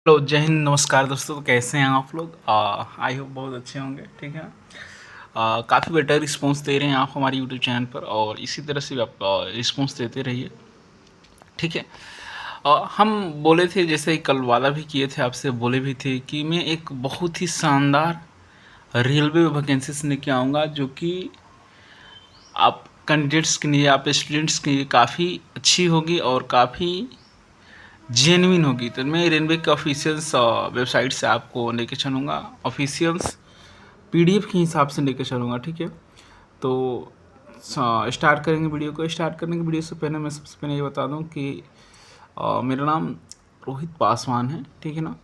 Hello, जय हिंद, नमस्कार दोस्तों। तो कैसे हैं आप लोग? आई होप बहुत अच्छे होंगे। ठीक है। काफ़ी बेटर रिस्पांस दे रहे हैं आप हमारे यूट्यूब चैनल पर, और इसी तरह से भी आप रिस्पांस देते रहिए। ठीक है। हम बोले थे, जैसे कल वादा भी किए थे आपसे, बोले भी थे कि मैं एक बहुत ही शानदार रेलवे वैकेंसीज लेके आऊँगा, जो कि आप कैंडिडेट्स के लिए, आप स्टूडेंट्स के लिए काफ़ी अच्छी होगी और काफ़ी जेन्युइन होगी। तो मैं रेलवे के ऑफिशियल्स वेबसाइट से आपको लेके चलूँगा, ऑफिशियल्स पीडीएफ के हिसाब से लेके चलूँगा। ठीक है। तो स्टार्ट करेंगे वीडियो को। स्टार्ट करने के वीडियो से पहले मैं सबसे पहले ये बता दूं कि मेरा नाम रोहित पासवान है। ठीक है ना।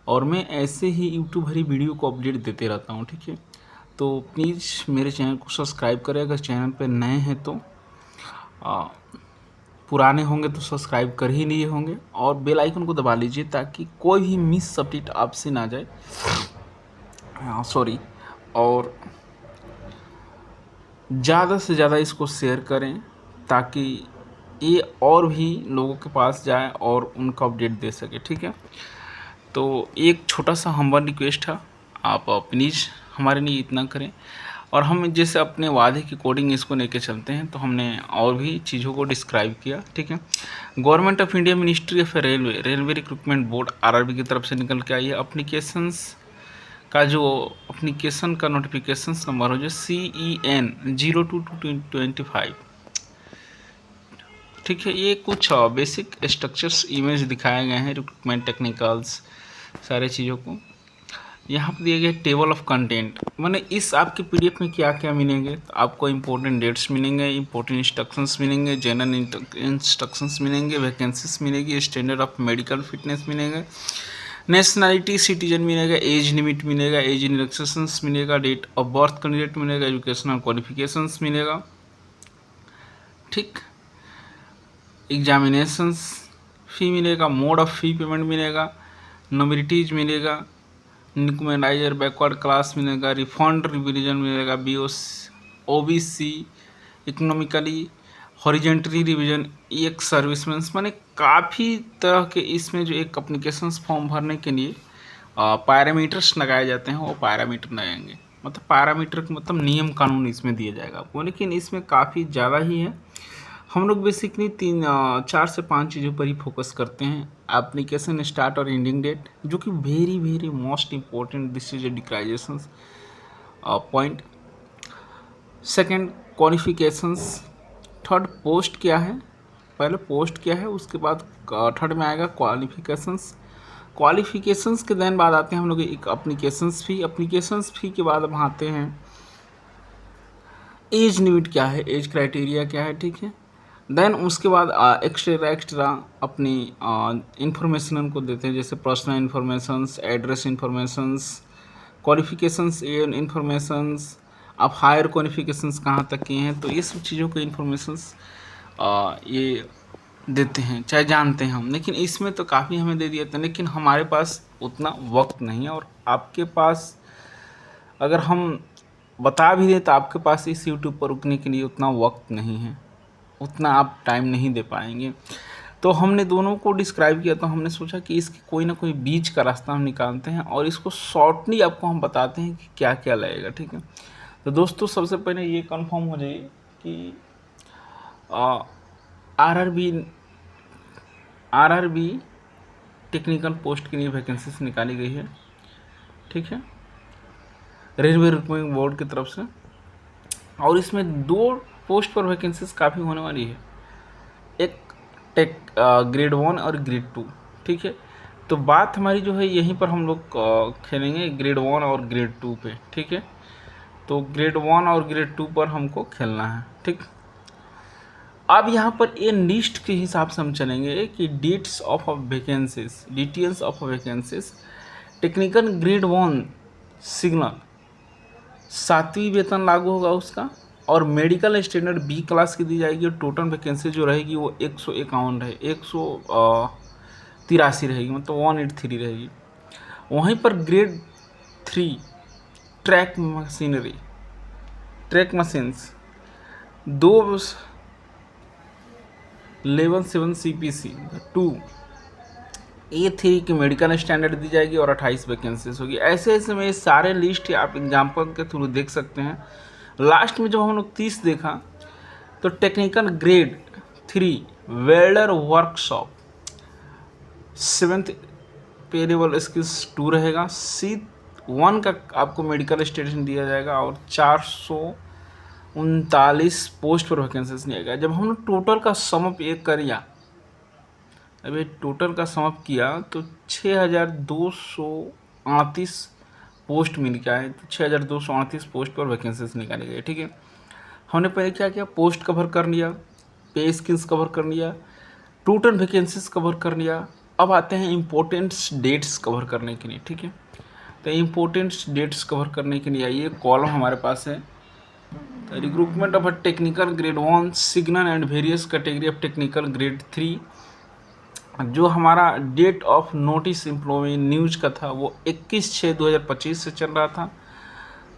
और मैं ऐसे ही यूट्यूब हरी वीडियो को अपडेट देते रहता हूँ। ठीक है। तो प्लीज़ मेरे चैनल को सब्सक्राइब करें अगर चैनल पर नए हैं तो। पुराने होंगे तो सब्सक्राइब कर ही लिए होंगे, और बेल आइकन को दबा लीजिए ताकि कोई भी मिस अपडेट आपसे ना जाए। हाँ, सॉरी। और ज़्यादा से ज़्यादा इसको शेयर करें ताकि ये और भी लोगों के पास जाए और उनका अपडेट दे सके। ठीक है। तो एक छोटा सा हम्बल रिक्वेस्ट है, आप प्लीज़ हमारे लिए इतना करें। और हम जैसे अपने वादे की कोडिंग इसको लेके चलते हैं, तो हमने और भी चीज़ों को डिस्क्राइब किया। ठीक है। Government of India, ministry of railway recruitment board RRB की तरफ से निकल के आई है अप्लीकेशंस का, जो अप्लीकेशन का नोटिफिकेशन नंबर हो जो CEN 02/2025। ठीक है। ये कुछ बेसिक स्ट्रक्चर्स इमेज दिखाए गए हैं, रिक्रूटमेंट टेक्निकल्स सारे चीज़ों को। यहाँ पर दिए गए टेबल ऑफ कंटेंट, माने इस आपके पीडीएफ में क्या क्या मिलेंगे। तो आपको इंपॉर्टेंट डेट्स मिलेंगे, इंपॉर्टेंट इंस्ट्रक्शंस मिलेंगे, जनरल इंस्ट्रक्शंस मिलेंगे, वैकेंसीज मिलेगी, स्टैंडर्ड ऑफ मेडिकल फिटनेस मिलेंगे, नेशनलिटी सिटीजन मिलेगा, एज लिमिट मिलेगा, एज रिलैक्सेशंस मिलेगा, डेट ऑफ बर्थ कैंडिडेट मिलेगा, एजुकेशनल क्वालिफिकेशंस मिलेगा। ठीक। एग्जामिनेशंस फ़ी मिलेगा, मोड ऑफ फ़ी पेमेंट मिलेगा, नॉमिनिटीज मिलेगा, निकमेंडाइजर बैकवर्ड क्लास मिलेगा, रिफंड रिविजन मिलेगा, OBC, इकोनॉमिकली हॉरिजेंटली रिवीजन, एक सर्विसमैन, माने काफ़ी तरह के इसमें जो एक अप्लीकेशंस फॉर्म भरने के लिए पैरामीटर्स लगाए जाते हैं, वो पैरामीटर लगेंगे। मतलब पैरामीटर का मतलब नियम कानून इसमें दिया जाएगा आपको, लेकिन इसमें काफ़ी ज़्यादा ही है। हम लोग बेसिकली 4 से 5 चीज़ों पर ही फोकस करते हैं। एप्लीकेशन स्टार्ट और एंडिंग डेट, जो कि very very most important, this is a declaration point. Second, qualifications. Third, post क्या है, पहले पोस्ट क्या है, उसके बाद थर्ड में आएगा क्वालिफिकेशंस। क्वालिफिकेशंस के देन बाद आते हैं हम लोग एक अप्लीकेशंस फ़ी। अप्लीकेशंस फ़ी के बाद हम आते हैं एज लिमिट क्या है, एज क्राइटेरिया क्या है। ठीक है। देन उसके बाद एक्स्ट्रा अपनी इंफॉर्मेशन उनको देते हैं, जैसे personal informations, address informations, qualifications informations, आप हायर क्वालिफिकेशंस कहाँ तक किए हैं, तो ये सब चीज़ों के इन्फॉर्मेशंस ये देते हैं, चाहे जानते हैं हम। लेकिन इसमें तो काफ़ी हमें दे दिया था, लेकिन हमारे पास उतना वक्त नहीं है, और आपके पास अगर हम बता भी दें तो आपके पास इस यूट्यूब पर रुकने के लिए उतना वक्त नहीं है, उतना आप टाइम नहीं दे पाएंगे। तो हमने दोनों को डिस्क्राइब किया, तो हमने सोचा कि इसकी कोई ना कोई बीच का रास्ता हम निकालते हैं, और इसको शॉर्टली आपको हम बताते हैं कि क्या क्या लगेगा। ठीक है। तो दोस्तों, सबसे पहले ये कंफर्म हो जाए कि आरआरबी टेक्निकल पोस्ट के लिए वैकेंसीज निकाली गई है। ठीक है। रेलवे रिक्रूटमेंट बोर्ड की तरफ से, और इसमें 2 पोस्ट पर वैकेंसीज काफ़ी होने वाली है, एक टेक ग्रेड 1 और ग्रेड 2। ठीक है। तो बात हमारी जो है यहीं पर हम लोग खेलेंगे ग्रेड 1 और ग्रेड 2 पे। ठीक है। तो ग्रेड 1 और ग्रेड 2 पर हमको खेलना है। ठीक। अब यहाँ पर ये लिस्ट के हिसाब से हम चलेंगे कि dates of vacancies, details of vacancies. Technical grade 1 signal 7वीं वेतन लागू होगा उसका, और मेडिकल स्टैंडर्ड बी क्लास की दी जाएगी, और टोटल वैकेंसी जो रहेगी वो 151 रहे 183 रहेगी, मतलब 183 रहेगी। वहीं पर grade 3 track machinery, track machines 2 level 7 CPC 2 A3 की मेडिकल स्टैंडर्ड दी जाएगी और 28 वैकेंसीज होगी। ऐसे ऐसे में ये सारे लिस्ट आप एग्जाम्पल के थ्रू देख सकते हैं। लास्ट में जब हम लोग 30 देखा तो technical grade 3 welder workshop 7th पे लेवल स्किल्स 2 रहेगा। C1 का आपको मेडिकल स्टेशन दिया जाएगा और 439 पोस्ट पर वैकेंसीज नहीं आएगा। जब हमने टोटल का समअप ये करिया, अभी टोटल का समअप किया तो 6238 पोस्ट मिल के आए। तो 6238 पोस्ट पर वैकेंसीज निकाली गई। ठीक है, हमने पहले क्या किया, पोस्ट कवर कर लिया, पे स्किल्स कवर कर लिया, टोटल वैकेंसीज कवर कर लिया। अब आते हैं इम्पोर्टेंट्स डेट्स कवर करने के लिए। ठीक है, तो इम्पोर्टेंट्स डेट्स कवर करने के लिए ये कॉलम हमारे पास है। Recruitment of a technical grade 1 signal and various category of technical grade 3। जो हमारा date of notice employment news का था वो 21/6/2025 से चल रहा था।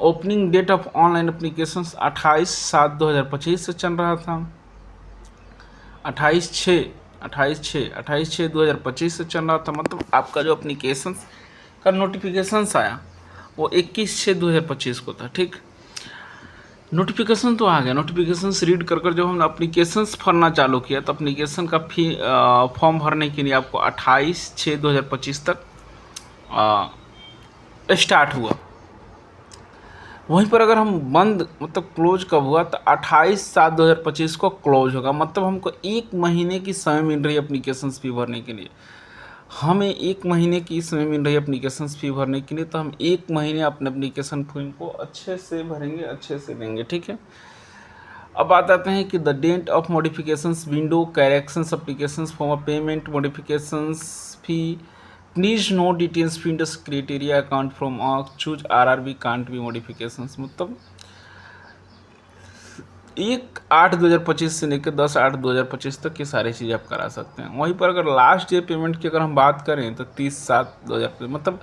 Opening date of online applications 28/7/2025 से चल रहा था। 28/6/2025 से चल रहा था। मतलब आपका जो एप्लीकेशंस का नोटिफिकेशंस आया वो 21/6/2025 को था। ठीक, नोटिफिकेशन तो आ गया। नोटिफिकेशंस रीड कर जब हमने एप्लीकेशंस भरना चालू किया तो एप्लीकेशन का फॉर्म भरने के लिए आपको 28/6/2025 तक स्टार्ट हुआ। वहीं पर अगर हम बंद मतलब क्लोज कब हुआ तो 28/7/2025 को क्लोज होगा। मतलब हमको 1 महीने की समय मिल रही है एप्लीकेशंस फी भरने के लिए। हमें 1 महीने की समय मिल रही है एप्लीकेशंस फी भरने के लिए, तो हम 1 महीने अपने एप्लीकेशन फी को अच्छे से भरेंगे, अच्छे से देंगे। ठीक है, अब बात आते हैं कि the date of modifications window corrections applications for payment modifications fee please no details finds criteria account from choose RRB can't be modifications. मतलब 1/8/2025 से लेकर 10/8/2025 तक ये सारी चीज़ आप करा सकते हैं। वहीं पर अगर लास्ट डे पेमेंट की अगर हम बात करें तो 30/7/2025। मतलब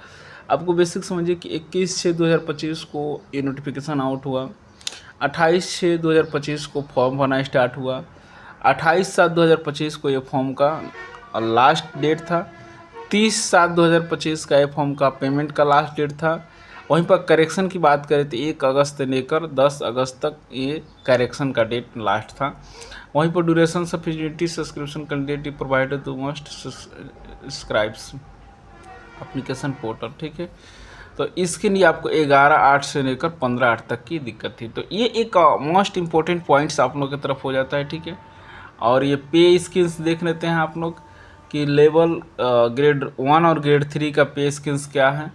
आपको बेसिक समझिए कि 21/6/2025 को ये नोटिफिकेशन आउट हुआ, 28/6/2025 को फॉर्म भरना स्टार्ट हुआ, 28/7/2025 को ये फॉर्म का लास्ट डेट था, 30/7/2025 का ये फॉर्म का पेमेंट का लास्ट डेट था। वहीं पर करेक्शन की बात करें तो 1 अगस्त से लेकर 10 अगस्त तक ये करेक्शन का डेट लास्ट था। वहीं पर duration sufficiently subscription candidate provided to must subscribes application portal. ठीक है, तो इसके लिए आपको 11/8 से लेकर 15/8 तक की दिक्कत थी। तो ये एक मोस्ट इम्पोर्टेंट पॉइंट्स आप लोग की तरफ हो जाता है। ठीक है, और ये पे स्किल्स देख लेते हैं आप लोग कि लेवल ग्रेड 1 और ग्रेड 3 का पे स्किल्स क्या है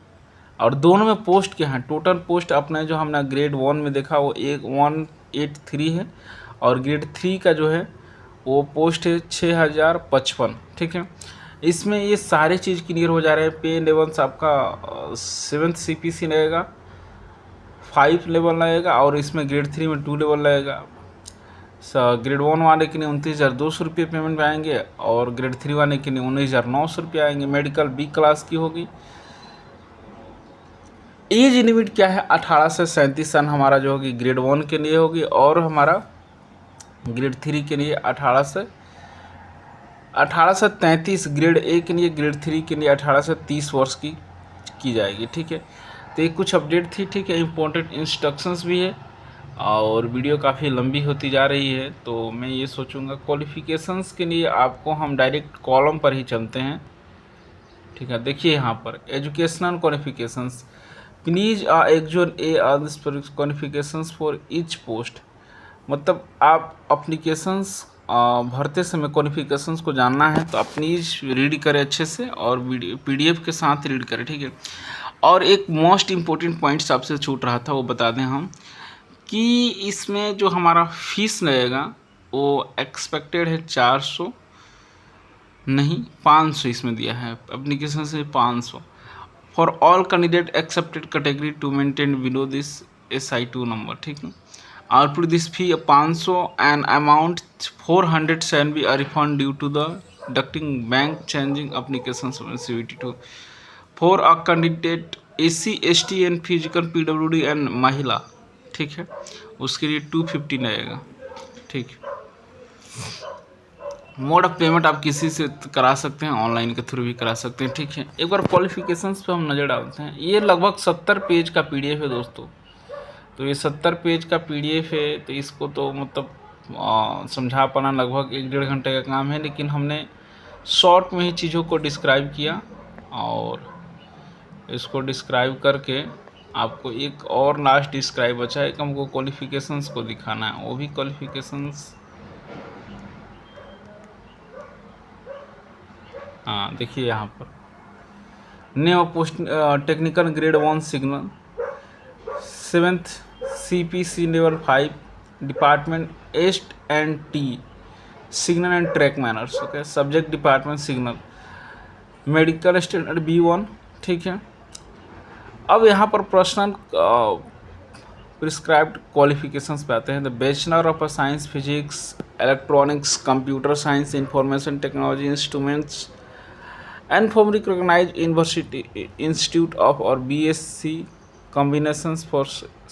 और दोनों में पोस्ट क्या है। टोटल पोस्ट अपने जो हमने ग्रेड 1 में देखा वो 183 है और ग्रेड 3 का जो है वो पोस्ट है 6055। ठीक है, इसमें ये सारे चीज़ क्लियर हो जा रहे हैं। पे लेवल्स आपका 7th CPC लगेगा, 5 लेवल लगेगा और इसमें ग्रेड 3 में 2 लेवल लगेगा। ग्रेड 1 वाले के लिए 29,200 रुपये पेमेंट आएंगे और ग्रेड 3 वाले के लिए 19,900 रुपये आएंगे। मेडिकल B क्लास की होगी। एज लिमिट क्या है, 18 से 37 साल हमारा जो होगी ग्रेड 1 के लिए होगी और हमारा ग्रेड 3 के लिए 18 से 33, ग्रेड A के लिए, ग्रेड 3 के लिए 18 से 30 वर्ष की जाएगी। ठीक है, तो ये कुछ अपडेट थी। ठीक है, इम्पोर्टेंट इंस्ट्रक्शंस भी है और वीडियो काफ़ी लंबी होती जा रही है तो मैं ये सोचूंगा क्वालिफ़िकेशंस के लिए आपको हम डायरेक्ट कॉलम पर ही चलते हैं। ठीक है, देखिए यहाँ पर educational qualifications please exam a qualifications for each post. मतलब आप अप्लीकेशंस भरते समय क्वालिफ़िकेशंस को जानना है तो आप प्लीज़ रीड करें अच्छे से और PDF के साथ रीड करें। ठीक है, और एक मोस्ट इम्पोर्टेंट पॉइंट्स आपसे छूट रहा था वो बता दें हम कि इसमें जो हमारा फीस लगेगा वो एक्सपेक्टेड है 400 नहीं 500 इसमें दिया है एप्लीकेशन से 500 for all candidate excepted category to maintain below this SI2 number. ठीक है, output this fee 500 and amount 400 shall be a refund due to the ducting bank changing application CVT2 for a candidate SC ST and physical PWD and महिला। ठीक है, उसके लिए 250 लगेगा। ठीक, mode of payment आप किसी से करा सकते हैं, ऑनलाइन के थ्रू भी करा सकते हैं, ठीक है। एक बार क्वालिफिकेशंस पे हम नज़र डालते हैं। ये लगभग 70 पेज का पीडीएफ है दोस्तों। तो ये 70 पेज का पीडीएफ है, तो इसको तो मतलब समझा पाना लगभग 1-1.5 घंटे का काम है, लेकिन हमने शॉर्ट में ही चीज़ों को डिस्क्राइब किया और इसको डिस्क्राइब करके आपको एक और लास्ट डिस्क्राइब बचा है कि हमको क्वालिफिकेशंस को दिखाना है। वो भी क्वालिफिकेशंस, हाँ देखिए यहाँ पर name post technical grade 1 signal 7th CPC level 5 department S&T signal and track manners, okay. Subject department signal, medical standard B1, ठीक है। अब यहाँ पर पर्सनल प्रिस्क्राइब्ड क्वालिफिकेशंस पे आते हैं। The bachelor of science physics electronics computer science information technology instruments and from recognized university institute of or BSc combinations for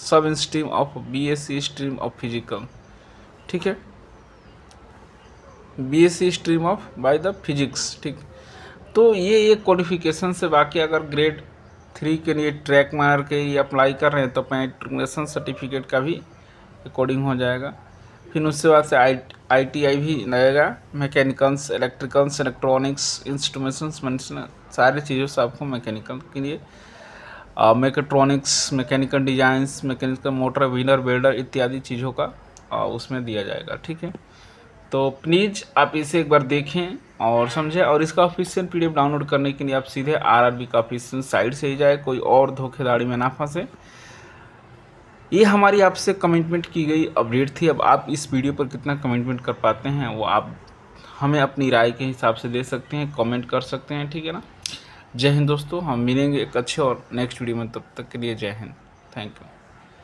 sub stream of BSc stream of physical, ठीक है। BSc stream of by the physics, ठीक। तो ये qualification से, बाकी अगर grade 3 के लिए ट्रैक मार के ये अप्लाई कर रहे हैं तो मैट्रिकुलेशन सर्टिफिकेट का भी अकॉर्डिंग हो जाएगा। फिर उसके बाद से ITI भी लगेगा, mechanicals electricals electronics instruments management, सारी चीज़ों से आपको मैकेनिकल के लिए mechatronics mechanical designs mechanical motor wheeler welder इत्यादि चीज़ों का उसमें दिया जाएगा, ठीक है। तो प्लीज़ आप इसे एक बार देखें और समझें, और इसका ऑफिशियल PDF डाउनलोड करने के लिए आप सीधे RRB का ऑफिशियल साइट से ही जाए, कोई और धोखेधाड़ी में ना फंसे। ये हमारी आपसे कमिटमेंट की गई अपडेट थी। अब आप इस वीडियो पर कितना कमिटमेंट कर पाते हैं वो आप हमें अपनी राय के हिसाब से दे सकते हैं, कमेंट कर सकते हैं, ठीक है ना। जय हिंद दोस्तों, हम मिलेंगे एक अच्छे और नेक्स्ट वीडियो में, तब तक के लिए जय हिंद, थैंक यू।